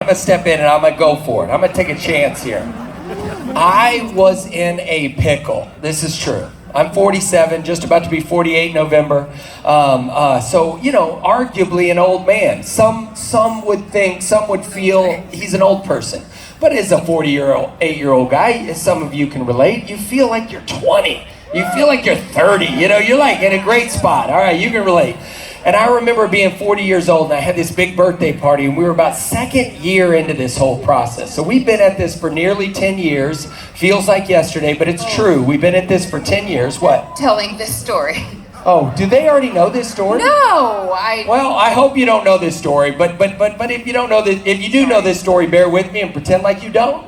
I'm gonna step in and I'm gonna go for it. I'm gonna take a chance here. I was in a pickle. This is true. I'm 47, just about to be 48 in November. So, arguably an old man. Some would think, some would feel he's an old person. But as a 48-year-old guy, as some of you can relate, you feel like you're 20. You feel like you're 30. You're like in a great spot. All right, you can relate. And I remember being 40 years old, and I had this big birthday party, and we were about second year into this whole process. So we've been at this for nearly 10 years. Feels like yesterday, but it's true. We've been at this for 10 years. What? Telling this story. Oh, do they already know this story? No, Well, I hope you don't know this story, but if you don't know this, if you do know this story, bear with me and pretend like you don't.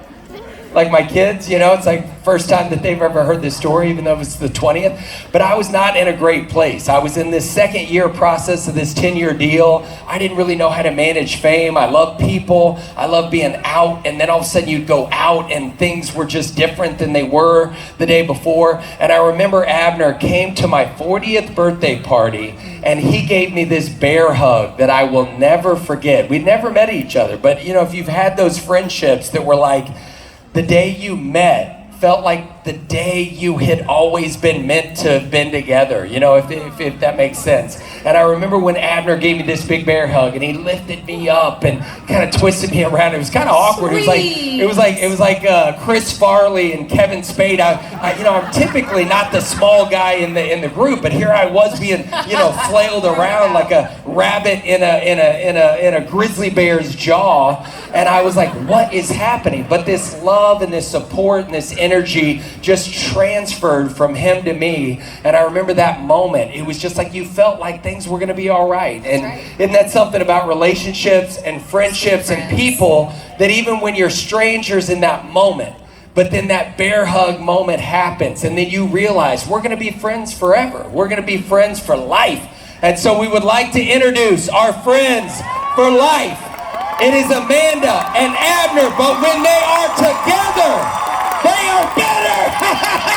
Like my kids, it's like first time that they've ever heard this story, even though it's the 20th. But I was not in a great place. I was in this second year process of this 10-year deal. I didn't really know how to manage fame. I love people. I love being out. And then all of a sudden you'd go out and things were just different than they were the day before. And I remember Abner came to my 40th birthday party and he gave me this bear hug that I will never forget. We'd never met each other. But if you've had those friendships that were like, the day you met felt like the day you had always been meant to have been together, if that makes sense. And I remember when Abner gave me this big bear hug and he lifted me up and kind of twisted me around. It was kind of awkward. Sweet. It was like Chris Farley and Kevin Spade. I'm typically not the small guy in the group, but here I was being flailed around like a rabbit in a grizzly bear's jaw. And I was like, what is happening? But this love and this support and this energy just transferred from him to me. And I remember that moment. It was just like you felt like things were going to be all right. And isn't that something about relationships and friendships and people that even when you're strangers in that moment, but then that bear hug moment happens and then you realize we're going to be friends forever. We're going to be friends for life. And so we would like to introduce our friends for life. It is Amanda and Abner, but when they are together, they are better!